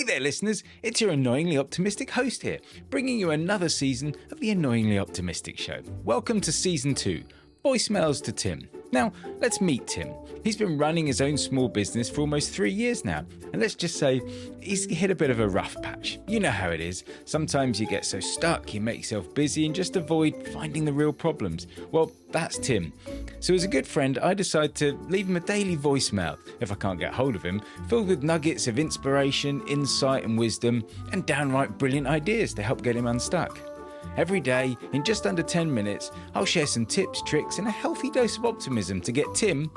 there, listeners. It's your annoyingly optimistic host here, bringing you another season of the Annoyingly Optimistic Show. Welcome to Season 2, Voicemails to Tim. Now, let's meet Tim. He's been running his own small business for almost 3 years now, and let's just say he's hit a bit of a rough patch. You know how it is. Sometimes you get so stuck, you make yourself busy and just avoid finding the real problems. Well, that's Tim. So as a good friend, I decided to leave him a daily voicemail, if I can't get hold of him, filled with nuggets of inspiration, insight and wisdom, and downright brilliant ideas to help get him unstuck. Every day, in just under 10 minutes, I'll share some tips, tricks, and a healthy dose of optimism to get Tim,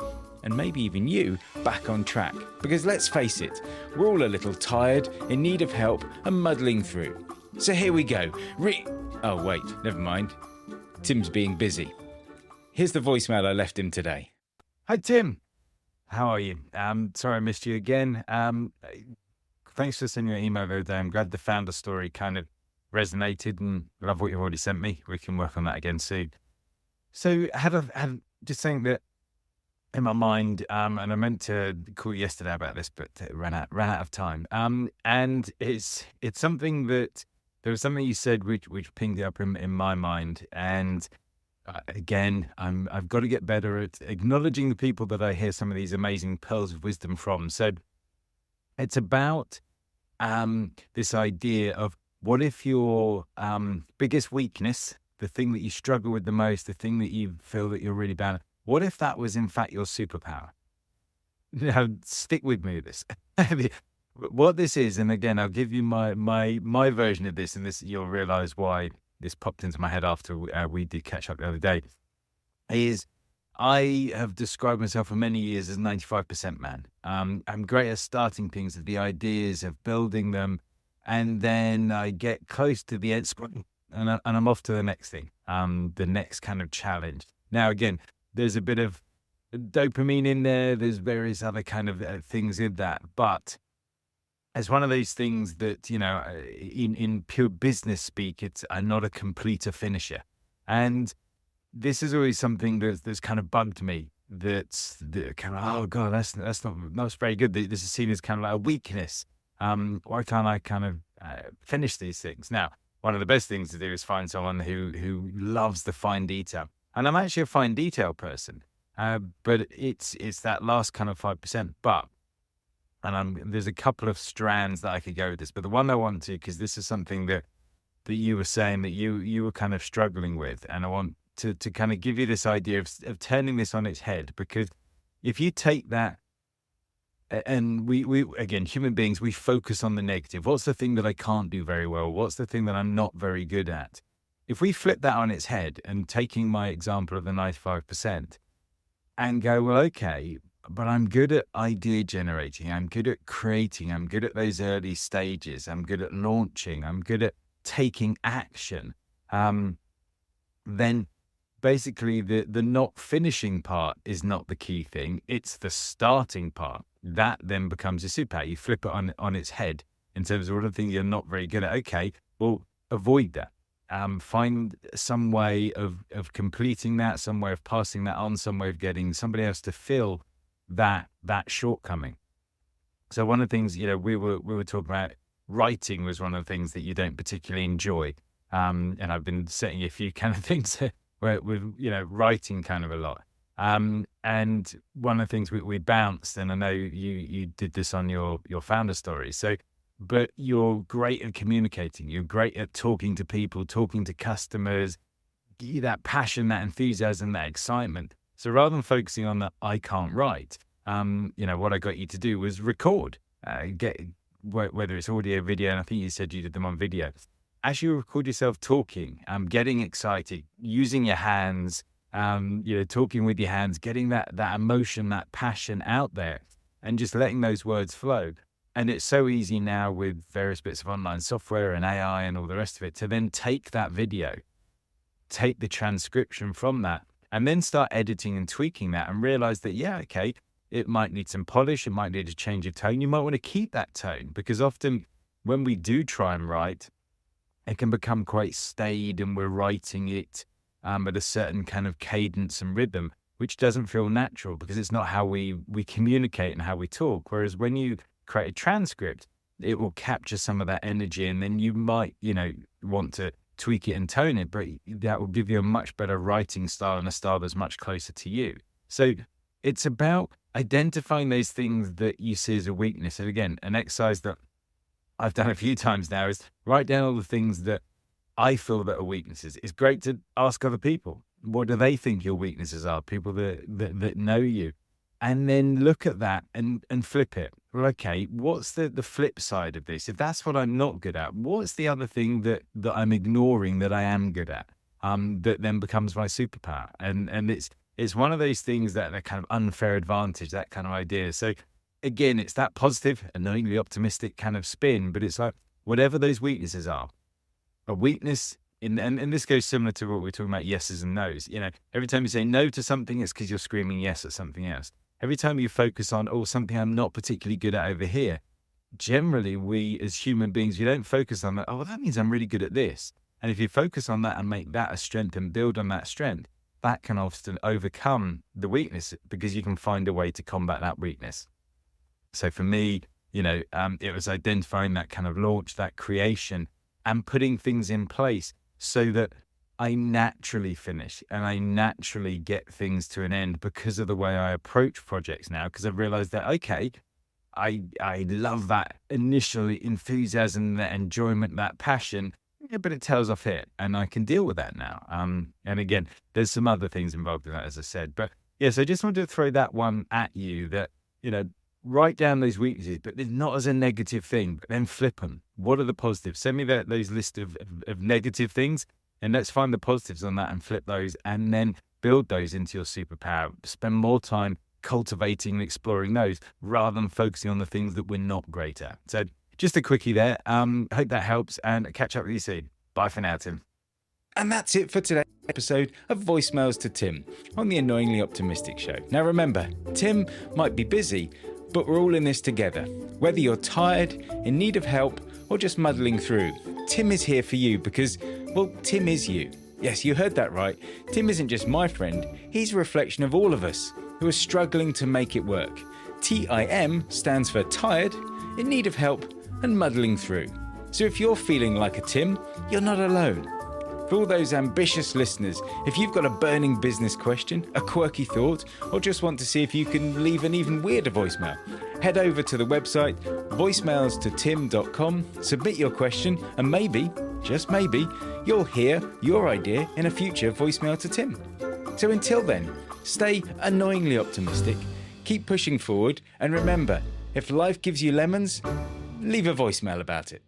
and maybe even you, back on track. Because let's face it, we're all a little tired, in need of help, and muddling through. So here we go. Oh wait, never mind. Tim's being busy. Here's the voicemail I left him today. Hi, Tim. How are you? Sorry I missed you again. Thanks for sending your email the other day. I'm glad the founder story kind of resonated and love what you've already sent me. We can work on that again soon. So I had just saying that in my mind, and I meant to call you yesterday about this, but it ran out of time. And it's something that there was something you said which pinged it up in my mind. And again, I've got to get better at acknowledging the people that I hear some of these amazing pearls of wisdom from. So it's about this idea of, what if your biggest weakness, the thing that you struggle with the most, the thing that you feel that you're really bad at, what if that was in fact your superpower? Now, stick with me with this. What this is, and again, I'll give you my version of this, and this you'll realize why this popped into my head after we did catch up the other day, is I have described myself for many years as 95% man. I'm great at starting things, of the ideas, of building them, and then I get close to the end, and I'm off to the next thing, the next kind of challenge. Now, again, there's a bit of dopamine in there. There's various other kind of things in that. But it's one of those things that, you know, in pure business speak, it's not a completer finisher. And this is always something that's kind of bugged me. That's kind of, oh God, that's not very good. This is seen as kind of like a weakness. Why can't I kind of finish these things? Now, one of the best things to do is find someone who loves the fine detail. And I'm actually a fine detail person, but it's that last kind of 5%. There's a couple of strands that I could go with this, but the one I want to, because this is something that you were saying that you were kind of struggling with, and I want to kind of give you this idea of turning this on its head, because if you take that, and we again, human beings, we focus on the negative. What's the thing that I can't do very well? What's the thing that I'm not very good at? If we flip that on its head, and taking my example of the 95%, and go, well, okay, but I'm good at idea generating. I'm good at creating. I'm good at those early stages. I'm good at launching. I'm good at taking action. Then basically the not finishing part is not the key thing. It's the starting part. That then becomes a superpower. You flip it on its head in terms of what the thing you're not very good at. Okay, well, avoid that. Find some way of completing that, some way of passing that on, some way of getting somebody else to fill that shortcoming. So one of the things, you know, we were talking about, writing was one of the things that you don't particularly enjoy. And I've been setting a few kind of things where with, you know, writing kind of a lot. And one of the things we bounced, and I know you did this on your founder story. So, but you're great at communicating. You're great at talking to people, talking to customers, that passion, that enthusiasm, that excitement. So rather than focusing on that, I can't write, you know, what I got you to do was record, whether it's audio, video, and I think you said you did them on video. As you record yourself talking, getting excited, using your hands, you know, talking with your hands, getting that emotion, that passion out there, and just letting those words flow. And it's so easy now with various bits of online software and AI and all the rest of it to then take that video, take the transcription from that, and then start editing and tweaking that and realize that, yeah, okay, it might need some polish. It might need a change of tone. You might want to keep that tone, because often when we do try and write, it can become quite staid, and we're writing it at a certain kind of cadence and rhythm, which doesn't feel natural because it's not how we communicate and how we talk. Whereas when you create a transcript, it will capture some of that energy, and then you might, want to tweak it and tone it, but that will give you a much better writing style and a style that's much closer to you. So it's about identifying those things that you see as a weakness. And again, an exercise that I've done a few times now is write down all the things that I feel that are weaknesses. It's great to ask other people, what do they think your weaknesses are? People that know you. And then look at that and flip it. Well, okay, what's the flip side of this? If that's what I'm not good at, what's the other thing that I'm ignoring that I am good at? That then becomes my superpower. And it's one of those things that kind of unfair advantage, that kind of idea. So again, it's that positive, annoyingly optimistic kind of spin, but it's like whatever those weaknesses are, a weakness and this goes similar to what we're talking about, yeses and nos. Every time you say no to something, it's because you're screaming yes at something else. Every time you focus on, something I'm not particularly good at over here, generally we as human beings, we don't focus on that. Oh, well, that means I'm really good at this. And if you focus on that and make that a strength and build on that strength, that can often overcome the weakness because you can find a way to combat that weakness. So for me, it was identifying that kind of launch, that creation, and putting things in place so that I naturally finish and I naturally get things to an end because of the way I approach projects now, because I've realized that, okay, I love that initial enthusiasm, that enjoyment, that passion, but it tails off here and I can deal with that now. And again, there's some other things involved in that, as I said, but yes, I just wanted to throw that one at you that, write down those weaknesses, but not as a negative thing, but then flip them. What are the positives? Send me those list of negative things. And let's find the positives on that and flip those and then build those into your superpower. Spend more time cultivating and exploring those rather than focusing on the things that we're not great at. So just a quickie there. Hope that helps and catch up with you soon. Bye for now, Tim. And that's it for today's episode of Voicemails to Tim on the Annoyingly Optimistic Show. Now remember, Tim might be busy, but we're all in this together. Whether you're tired, in need of help, or just muddling through, Tim is here for you because, well, Tim is you. Yes, you heard that right. Tim isn't just my friend, he's a reflection of all of us who are struggling to make it work. TIM stands for tired, in need of help, and muddling through. So if you're feeling like a Tim, you're not alone. For all those ambitious listeners, if you've got a burning business question, a quirky thought, or just want to see if you can leave an even weirder voicemail, head over to the website voicemailstotim.com, submit your question, and maybe, just maybe, you'll hear your idea in a future Voicemail to Tim. So until then, stay annoyingly optimistic, keep pushing forward, and remember, if life gives you lemons, leave a voicemail about it.